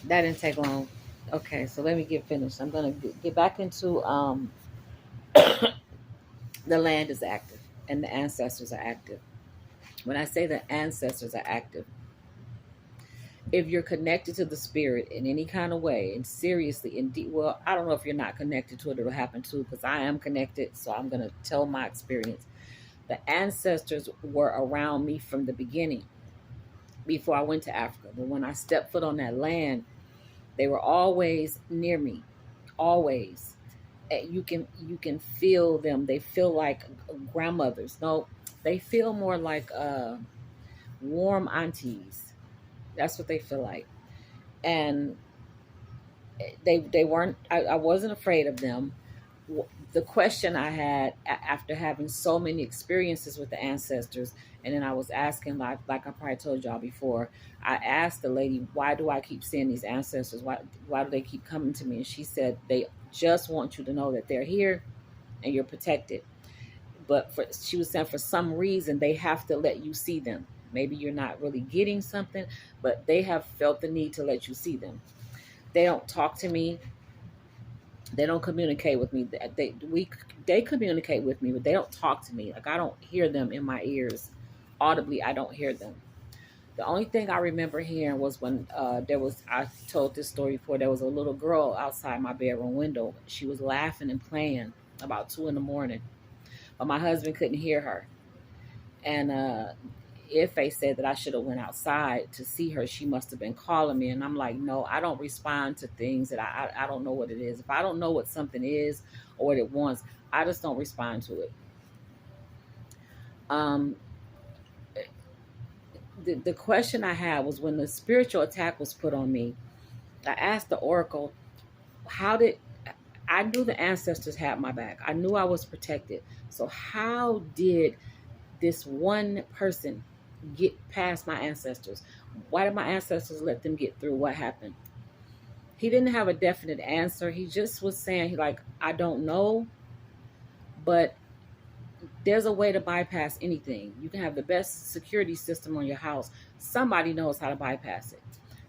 That didn't take long. Okay, so let me get finished. I'm gonna get back into the land is active and the ancestors are active. When I say the ancestors are active, if you're connected to the spirit in any kind of way, and seriously, indeed, well, I don't know if you're not connected to it, it'll happen too, because I am connected. So I'm gonna tell my experience. The ancestors were around me from the beginning before I went to Africa. But when I stepped foot on that land, they were always near me, always. You can feel them. They feel like grandmothers. No, they feel more like warm aunties. That's what they feel like. And they weren't. I wasn't afraid of them. The question I had after having so many experiences with the ancestors, and then I was asking, like I probably told y'all before, I asked the lady, why do I keep seeing these ancestors? Why do they keep coming to me? And she said they just want you to know that they're here and you're protected. But she was saying for some reason they have to let you see them. Maybe you're not really getting something, but they have felt the need to let you see them. They don't talk to me. They don't communicate with me. They communicate with me, but they don't talk to me. Like I don't hear them in my ears audibly. I don't hear them. The only thing I remember hearing was when I told this story before. There was a little girl outside my bedroom window. She was laughing and playing about 2 in the morning, but my husband couldn't hear her. And Ife said that I should have went outside to see her. She must have been calling me, and I'm like, no, I don't respond to things that I don't know what it is. If I don't know what something is or what it wants, I just don't respond to it. Um, the question I had was when the spiritual attack was put on me. I asked the oracle, how did I knew the ancestors had my back. I knew I was protected. So how did this one person get past my ancestors? Why did my ancestors let them get through? What happened? He didn't have a definite answer. He just was saying, he like, I don't know, but there's a way to bypass anything. You can have the best security system on your house. Somebody knows how to bypass it.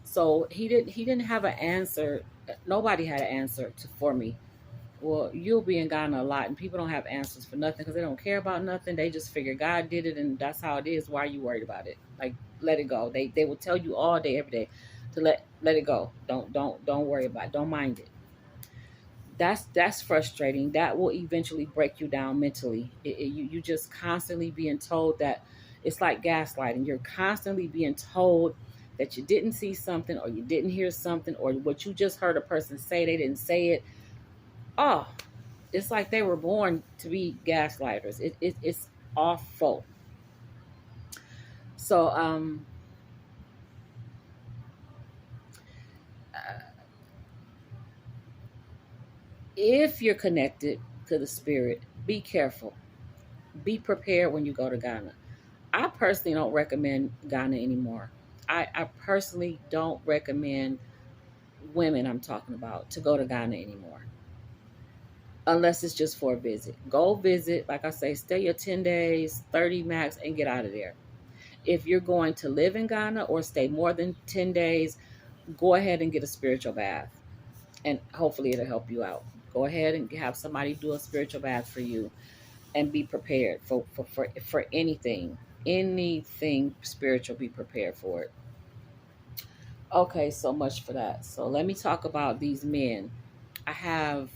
So he didn't have an answer. Nobody had an answer for me. Well, you'll be in Ghana a lot, and people don't have answers for nothing because they don't care about nothing. They just figure God did it, and that's how it is. Why are you worried about it? Like, let it go. They will tell you all day, every day, to let it go. Don't worry about it. Don't mind it. That's frustrating. That will eventually break you down mentally. You just constantly being told that it's like gaslighting. You're constantly being told that you didn't see something or you didn't hear something or what you just heard a person say, they didn't say it. Oh, it's like they were born to be gaslighters. It's awful. So if you're connected to the spirit, be careful. Be prepared when you go to Ghana. I personally don't recommend Ghana anymore. I personally don't recommend women I'm talking about to go to Ghana anymore. Unless it's just for a visit. Go visit, like I say, stay your 10 days, 30 max, and get out of there. If you're going to live in Ghana or stay more than 10 days, go ahead and get a spiritual bath. And hopefully it'll help you out. Go ahead and have somebody do a spiritual bath for you and be prepared for anything. Anything spiritual, be prepared for it. Okay, so much for that. So let me talk about these men. I have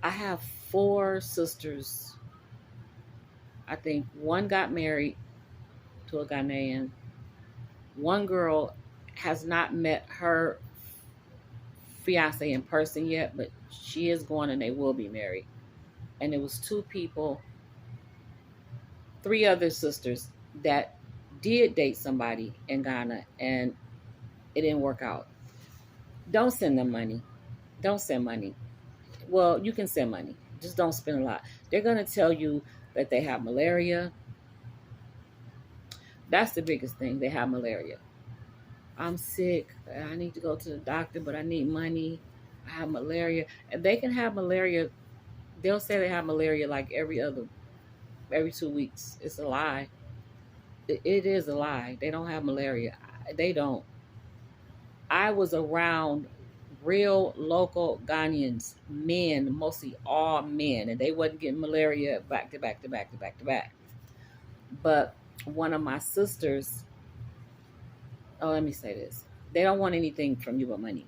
I have four sisters. I think one got married to a Ghanaian. One girl has not met her fiance in person yet, but she is going and they will be married. And it was two people, three other sisters that did date somebody in Ghana and it didn't work out. Don't send them money. Don't send money. Well, you can send money. Just don't spend a lot. They're going to tell you that they have malaria. That's the biggest thing. They have malaria. I'm sick. I need to go to the doctor, but I need money. I have malaria. And they can have malaria. They'll say they have malaria like every 2 weeks. It's a lie. It is a lie. They don't have malaria. They don't. I was around real local Ghanaians, men, mostly all men, and they wasn't getting malaria back to back to back to back to back. But one of my sisters, oh, let me say this. They don't want anything from you but money.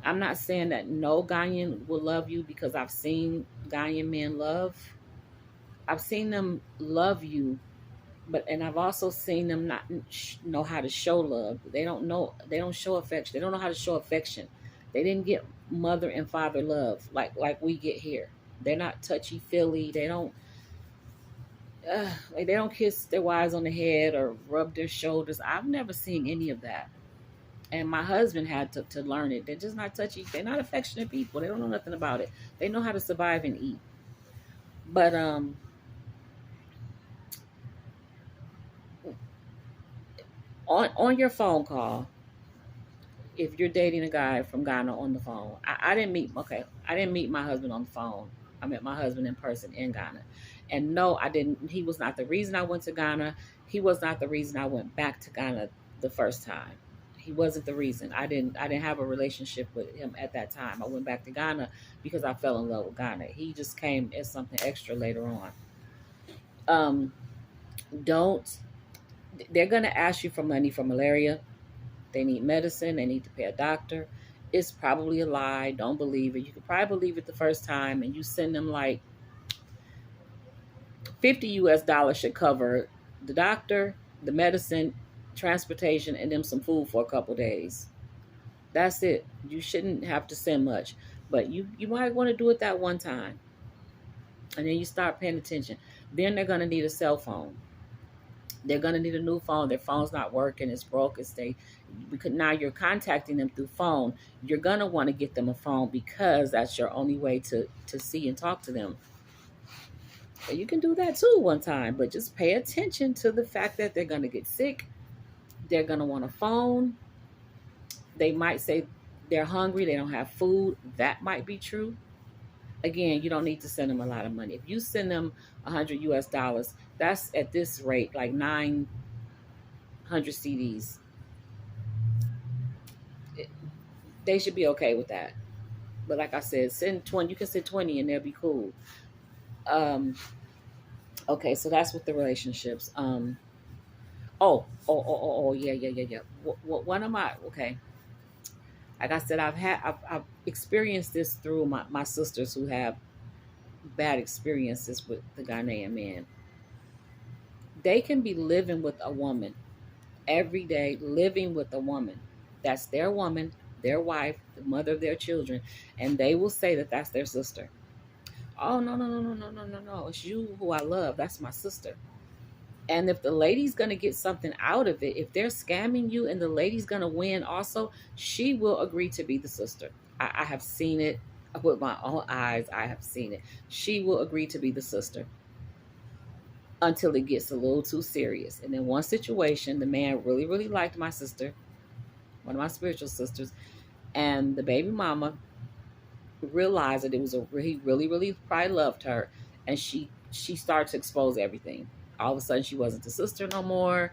I'm not saying that no Ghanaian will love you, because I've seen Ghanaian men love. I've seen them love you, and I've also seen them not know how to show love. They don't know. They don't show affection. They don't know how to show affection. They didn't get mother and father love like we get here. They're not touchy feely. Like they don't kiss their wives on the head or rub their shoulders. I've never seen any of that. And my husband had to learn it. They're just not touchy. They're not affectionate people. They don't know nothing about it. They know how to survive and eat. But on your phone call, if you're dating a guy from Ghana on the phone, I didn't meet. Okay, I didn't meet my husband on the phone. I met my husband in person in Ghana, and no, I didn't. He was not the reason I went to Ghana. He was not the reason I went back to Ghana the first time. He wasn't the reason. I didn't have a relationship with him at that time. I went back to Ghana because I fell in love with Ghana. He just came as something extra later on. Um, don't. They're gonna ask you for money for malaria. They need medicine. They need to pay a doctor. It's probably a lie. Don't believe it. You could probably believe it the first time, and you send them like $50 should cover the doctor, the medicine, transportation, and them some food for a couple days. That's it. You shouldn't have to send much, but you might want to do it that one time, and then you start paying attention. Then they're gonna need a cell phone. They're gonna need a new phone. Their phone's not working. It's broke. Because now you're contacting them through phone. You're gonna want to get them a phone because that's your only way to see and talk to them. You can do that too one time, but just pay attention to the fact that they're gonna get sick. They're gonna want a phone. They might say they're hungry. They don't have food. That might be true. Again, you don't need to send them a lot of money. If you send them $100, that's at this rate like 900 CDs. They should be okay with that. But like I said, send 20. You can send 20 and they'll be cool. Um, okay, so that's with the relationships. Yeah, yeah, yeah, yeah. One of my okay. Like I said, I've experienced this through my sisters who have bad experiences with the Ghanaian man. They can be living with a woman every day, living with a woman. That's their woman, their wife, the mother of their children, and they will say that that's their sister. Oh, no, no, no, no, no, no, no, no. It's you who I love. That's my sister. And if the lady's going to get something out of it, if they're scamming you and the lady's going to win also, she will agree to be the sister. I have seen it with my own eyes. I have seen it. She will agree to be the sister until it gets a little too serious. And in one situation, the man really, really liked my sister, one of my spiritual sisters, and the baby mama realized that he really, really probably loved her, and she started to expose everything. All of a sudden, she wasn't the sister no more.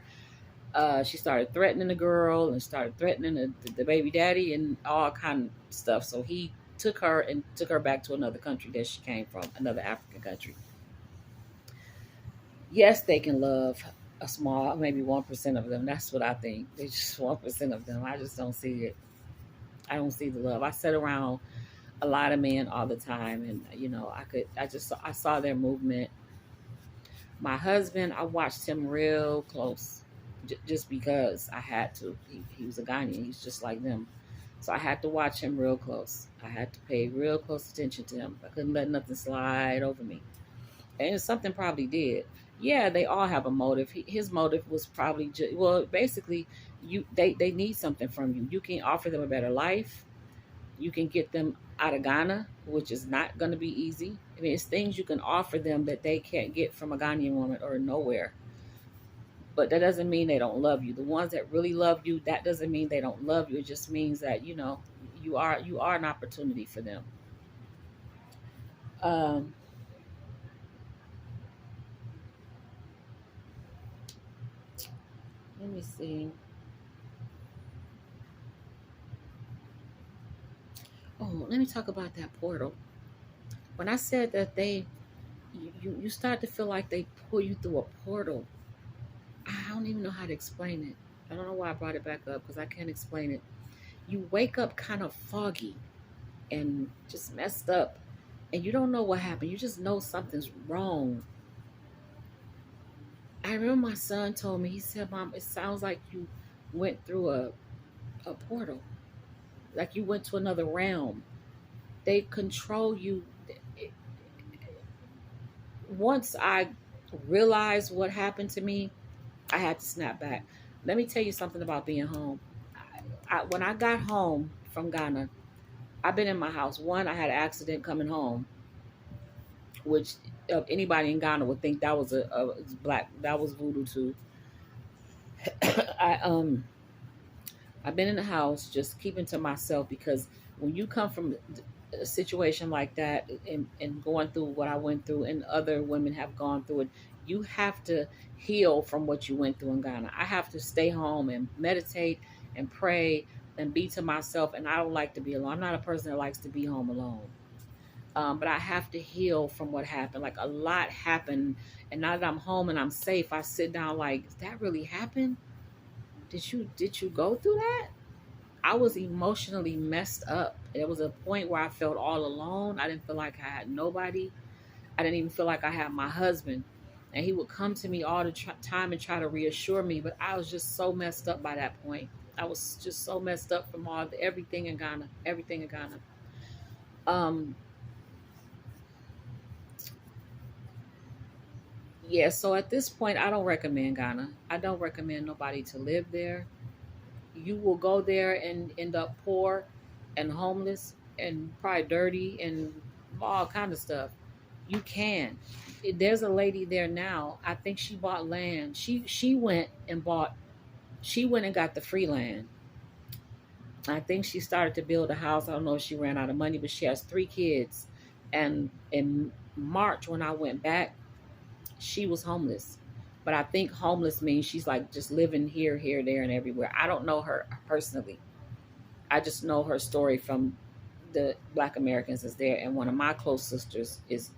She started threatening the girl and started threatening the baby daddy and all kind of stuff. So he took her back to another country that she came from, another African country. Yes, they can love a small, maybe 1% of them. That's what I think. They just 1% of them. I just don't see it. I don't see the love. I sit around a lot of men all the time, and I saw their movement. My husband, I watched him real close, just because I had to. He was a Ghanaian. He's just like them, so I had to watch him real close. I had to pay real close attention to him. I couldn't let nothing slide over me, and something probably did. Yeah, they all have a motive. His motive was probably basically, they need something from you. You can offer them a better life. You can get them out of Ghana, which is not going to be easy. I mean, it's things you can offer them that they can't get from a Ghanaian woman or nowhere. But that doesn't mean they don't love you. The ones that really love you, that doesn't mean they don't love you. It just means that you are an opportunity for them. Um, Let me see. Oh, let me talk about that portal. When I said that you start to feel like they pull you through a portal. I don't even know how to explain it. I don't know why I brought it back up because I can't explain it. You wake up kind of foggy and just messed up, and you don't know what happened. You just know something's wrong. I remember my son told me, he said, Mom, it sounds like you went through a portal, like you went to another realm. They control you. Once I realized what happened to me, I had to snap back. Let me tell you something about being home. When I got home from Ghana, I've been in my house. One, I had an accident coming home, which anybody in Ghana would think that was a black, that was voodoo too. I I've been in the house just keeping to myself because when you come from a situation like that and going through what I went through and other women have gone through it, you have to heal from what you went through in Ghana. I have to stay home and meditate and pray and be to myself. And I don't like to be alone. I'm not a person that likes to be home alone. But I have to heal from what happened. Like a lot happened. And now that I'm home and I'm safe, I sit down like, did that really happen? Did you go through that? I was emotionally messed up. There was a point where I felt all alone. I didn't feel like I had nobody. I didn't even feel like I had my husband. And he would come to me all the time and try to reassure me. But I was just so messed up by that point. I was just so messed up from everything in Ghana. Everything in Ghana. Um, yeah, so at this point, I don't recommend Ghana. I don't recommend nobody to live there. You will go there and end up poor and homeless and probably dirty and all kind of stuff. You can. There's a lady there now. I think she bought land. She went and bought. She went and got the free land. I think she started to build a house. I don't know if she ran out of money, but she has 3 kids. And in March, when I went back, she was homeless. But I think homeless means she's like just living here, here, there, and everywhere. I don't know her personally. I just know her story from the Black Americans is there, and one of my close sisters is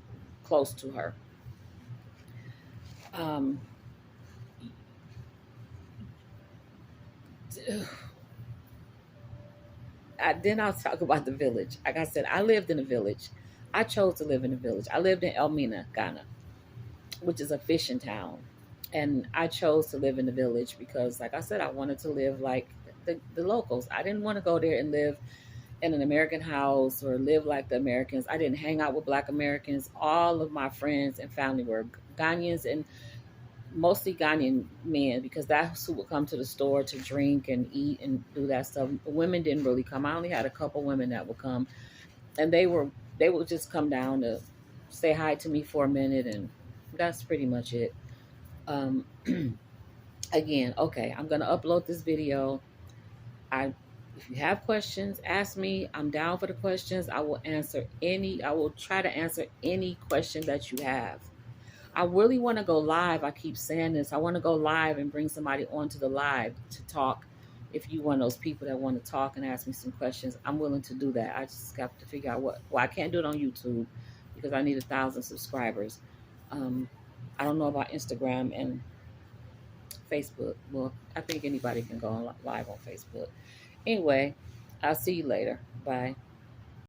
close to her. Um, then I'll talk about the village. Like I said, I lived in a village. I chose to live in a village. I lived in Elmina, Ghana, which is a fishing town. And I chose to live in the village because, like I said, I wanted to live like the locals. I didn't want to go there and live in an American house or live like the Americans. I didn't hang out with Black Americans. All of my friends and family were Ghanaians and mostly Ghanaian men because that's who would come to the store to drink and eat and do that stuff. Women didn't really come. I only had a couple women that would come, and they would just come down to say hi to me for a minute, and that's pretty much it. Um, Again, okay, I'm gonna upload this video. I If you have questions, ask me. I'm down for the questions. I will answer any. I will try to answer any question that you have. I really want to go live. I keep saying this. I want to go live and bring somebody onto the live to talk. If you one of those people that want to talk and ask me some questions, I'm willing to do that. I just have to figure out what. Well, I can't do it on YouTube because I need 1,000 subscribers. Um, I don't know about Instagram and Facebook. Well, I think anybody can go live on Facebook. Anyway, I'll see you later. Bye.